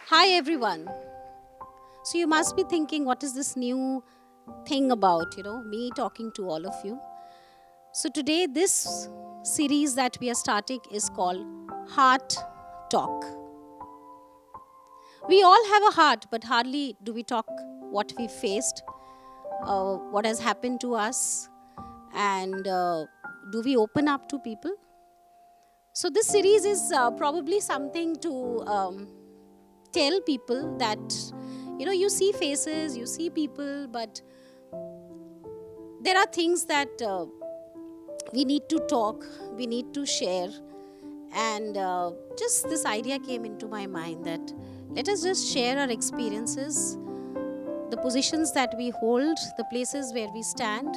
Hi everyone. So you must be thinking, what is this new thing about, me talking to all of you. So today, this series that we are starting is called Heart Talk. We all have a heart, but hardly do we talk what we faced, what has happened to us, and do we open up to people? So this series is probably something to tell people that you see faces, you see people, but there are things that we need to talk, we need to share. And just this idea came into my mind that let us just share our experiences, the positions that we hold, the places where we stand.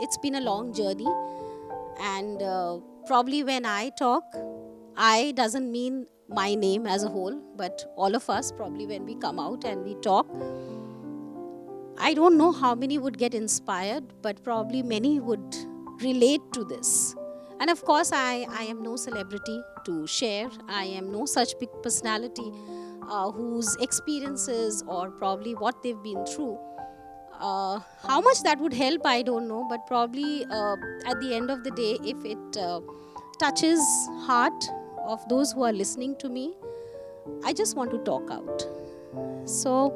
It's been a long journey, and probably when I talk, I doesn't mean my name as a whole, but all of us, probably when we come out and we talk, I don't know how many would get inspired, but probably many would relate to this. And of course, I am no celebrity to share. I am no such big personality whose experiences or probably what they've been through. How much that would help, I don't know. But probably at the end of the day, if it touches heart of those who are listening to me, I just want to talk out. So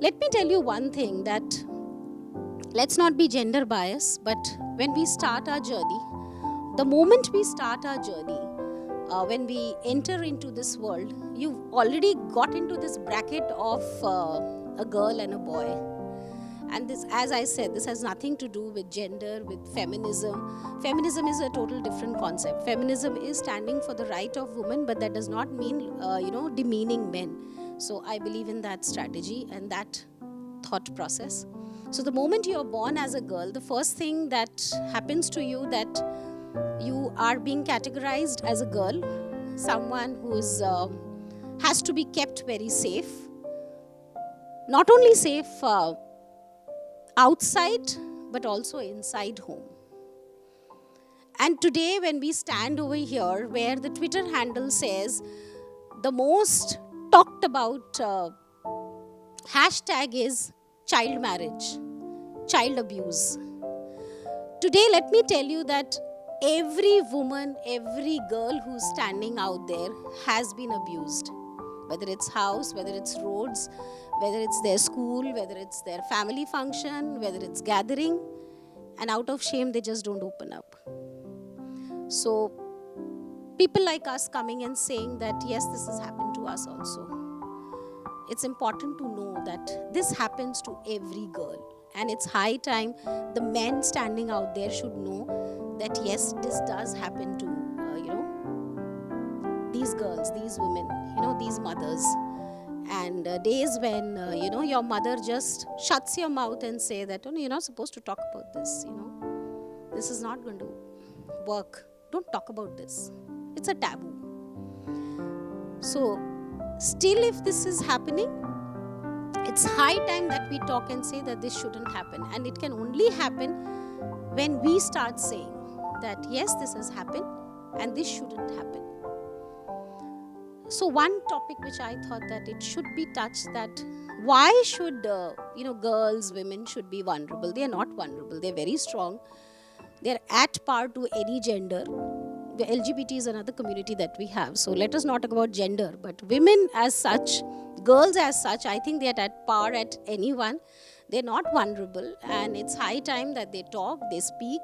let me tell you one thing that let's not be gender biased, but when we start our journey, the moment we start our journey, when we enter into this world, you've already got into this bracket of a girl and a boy. And this, as I said, this has nothing to do with gender, with feminism. Feminism is a total different concept. Feminism is standing for the right of women, but that does not mean, demeaning men. So I believe in that strategy and that thought process. So the moment you are born as a girl, the first thing that happens to you that you are being categorized as a girl, someone who's has to be kept very safe. Not only safe outside, but also inside home. And today, when we stand over here, where the Twitter handle says the most talked about hashtag is child marriage, child abuse. Today, let me tell you that every woman, every girl who's standing out there has been abused. Whether it's house, whether it's roads, whether it's their school, whether it's their family function, whether it's gathering, and out of shame, they just don't open up. So, people like us coming and saying that, yes, this has happened to us also. It's important to know that this happens to every girl. And it's high time the men standing out there should know that, yes, this does happen to, these girls, these women, these mothers. And days when, your mother just shuts your mouth and say that, you're not supposed to talk about this, this is not going to work. Don't talk about this. It's a taboo. So, still if this is happening, it's high time that we talk and say that this shouldn't happen. And it can only happen when we start saying that, yes, this has happened and this shouldn't happen. So one topic which I thought that it should be touched, that why should, girls, women should be vulnerable. They are not vulnerable. They are very strong. They are at par to any gender. The LGBT is another community that we have. So let us not talk about gender, but women as such, girls as such, I think they are at par at anyone. They're not vulnerable, and it's high time that they talk, they speak,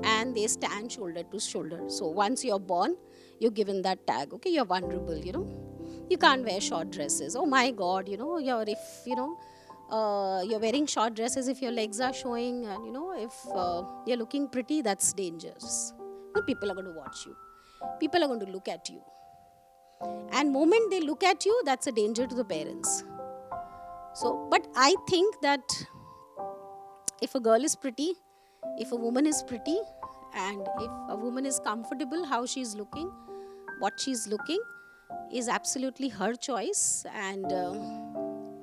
and they stand shoulder to shoulder. So once you're born, you're given that tag. Okay, you're vulnerable. You can't wear short dresses. Oh my God, you're wearing short dresses, if your legs are showing, and if you're looking pretty, that's dangerous. People are going to watch you. People are going to look at you. And moment they look at you, that's a danger to the parents. So, but I think that if a girl is pretty, if a woman is pretty, and if a woman is comfortable how she's looking, what she's looking is absolutely her choice. And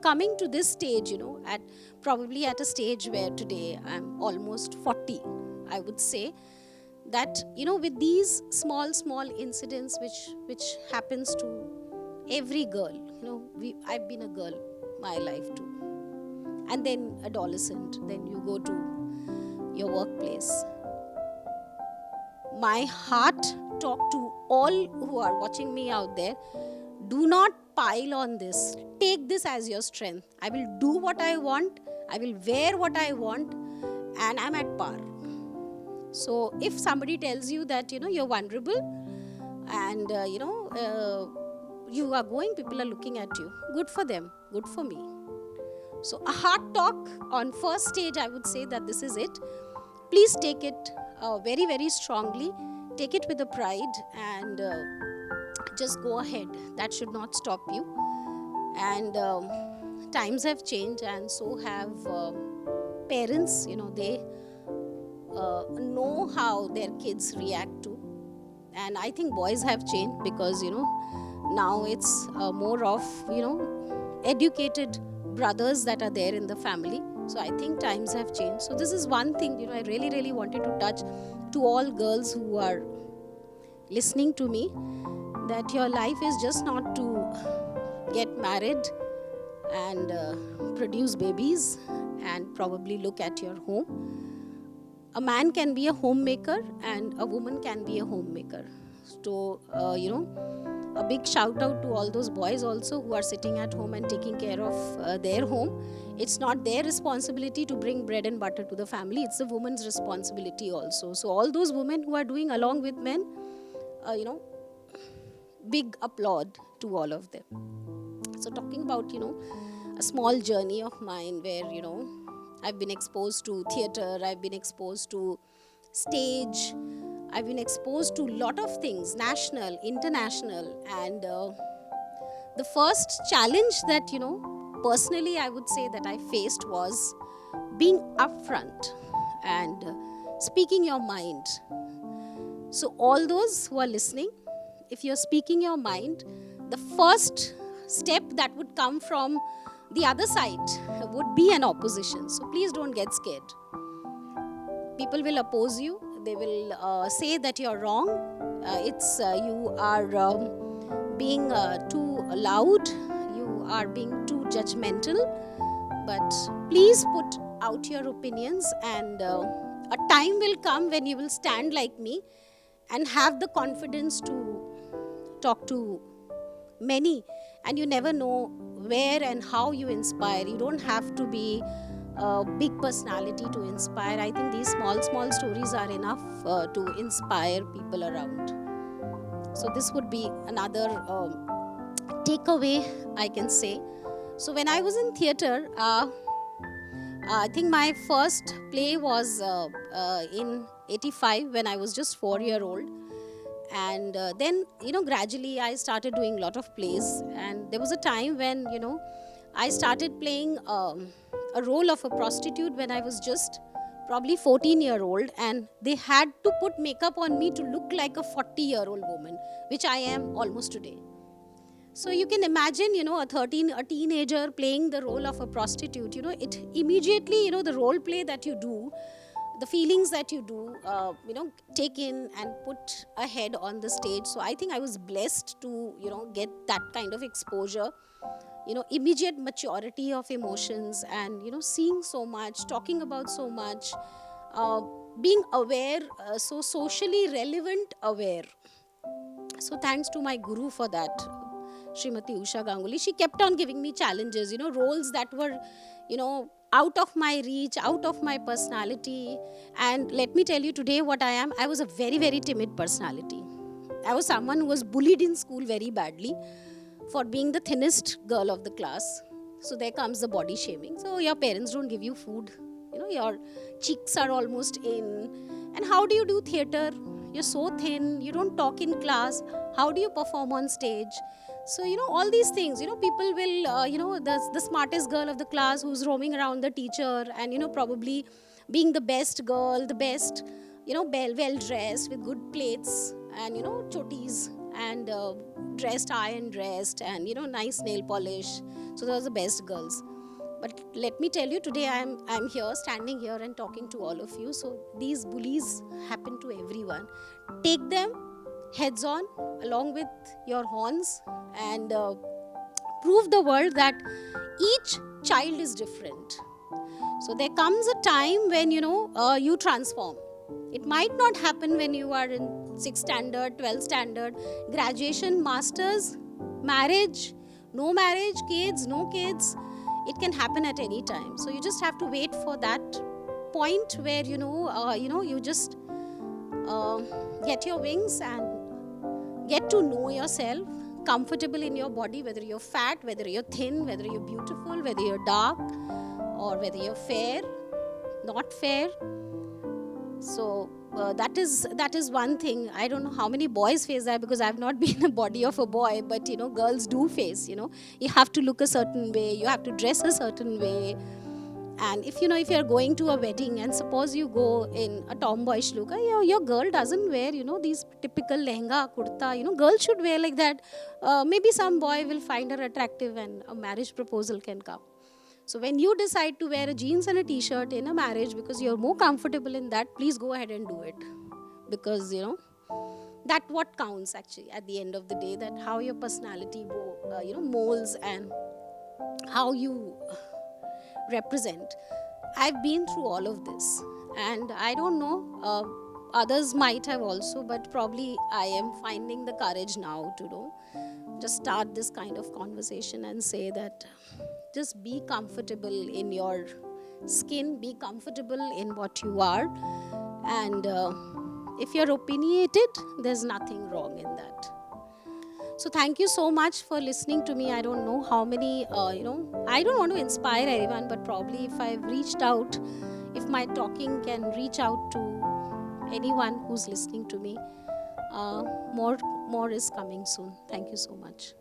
coming to this stage, at probably at a stage where today I'm almost 40, I would say that with these small incidents which happens to every girl, I've been a girl my life too, and then adolescent, then you go to your workplace. My heart talk to all who are watching me out there. Do not pile on this. Take this as your strength. I will do what I want, I will wear what I want, and I'm at par. So if somebody tells you that you're vulnerable, and you are going, people are looking at you, good for them, good for me. So a heart talk on first stage, I would say that this is it. Please take it very, very strongly. Take it with a pride, and just go ahead. That should not stop you. And times have changed, and so have parents. They know how their kids react to. And I think boys have changed, because now it's more of educated brothers that are there in the family. So I think times have changed. So this is one thing I really, really wanted to touch to all girls who are listening to me, that your life is just not to get married and produce babies and probably look at your home. A man can be a homemaker and a woman can be a homemaker. So, a big shout out to all those boys also who are sitting at home and taking care of their home. It's not their responsibility to bring bread and butter to the family. It's the woman's responsibility also. So all those women who are doing along with men, big applaud to all of them. So talking about, a small journey of mine where, I've been exposed to theatre, I've been exposed to stage, I've been exposed to a lot of things, national, international. And the first challenge that, personally I would say that I faced was being upfront and speaking your mind. So all those who are listening, if you're speaking your mind, the first step that would come from the other side would be an opposition. So please don't get scared. People will oppose you. They will say that you're wrong. You are being too loud. You are being too judgmental. But please put out your opinions, and a time will come when you will stand like me and have the confidence to talk to many. And you never know where and how you inspire. You don't have to be a big personality to inspire. I think these small stories are enough to inspire people around. So this would be another takeaway, I can say. So when I was in theatre, I think my first play was in 85, when I was just 4-year-old. And then, gradually I started doing a lot of plays. And there was a time when, I started playing a role of a prostitute when I was just probably 14-year-old. And they had to put makeup on me to look like a 40-year-old woman, which I am almost today. So you can imagine, a teenager playing the role of a prostitute, it immediately, the role play that you do, the feelings that you do, take in and put ahead on the stage. So I think I was blessed to, get that kind of exposure, immediate maturity of emotions, and, seeing so much, talking about so much, being aware, so socially relevant aware. So thanks to my guru for that, Srimati Usha Ganguly. She kept on giving me challenges, roles that were, out of my reach, out of my personality. And let me tell you today what I am. I was a very, very timid personality. I was someone who was bullied in school very badly for being the thinnest girl of the class. So there comes the body shaming. So your parents don't give you food. Your cheeks are almost in. And how do you do theatre? You're so thin. You don't talk in class. How do you perform on stage? So, all these things, people will, the smartest girl of the class who's roaming around the teacher and, probably being the best girl, the best, well-dressed with good plaits and, chotis and dressed, iron dressed and, nice nail polish. So those are the best girls. But let me tell you, today I'm here, standing here and talking to all of you. So these bullies happen to everyone. Take them heads on along with your horns, and prove the world that each child is different. So there comes a time when you transform. It might not happen when you are in 6th standard, 12th standard, graduation, masters, marriage, no marriage, kids, no kids. It can happen at any time. So you just have to wait for that point where you just get your wings and get to know yourself, comfortable in your body, whether you're fat, whether you're thin, whether you're beautiful, whether you're dark, or whether you're fair, not fair. So that is one thing. I don't know how many boys face that, because I've not been a body of a boy, but girls do face. You have to look a certain way, you have to dress a certain way. And if you're going to a wedding, and suppose you go in a tomboyish look, your girl doesn't wear these typical lehenga, kurta. Girl should wear like that. Maybe some boy will find her attractive and a marriage proposal can come. So when you decide to wear a jeans and a t-shirt in a marriage because you're more comfortable in that, please go ahead and do it. Because that what counts actually at the end of the day, that how your personality molds and how you represent. I've been through all of this, and I don't know, others might have also, but probably I am finding the courage now to just start this kind of conversation and say that just be comfortable in your skin, be comfortable in what you are, and if you're opinionated, there's nothing wrong in that. So thank you so much for listening to me. I don't know how many, I don't want to inspire everyone, but probably if I've reached out, if my talking can reach out to anyone who's listening to me, more is coming soon. Thank you so much.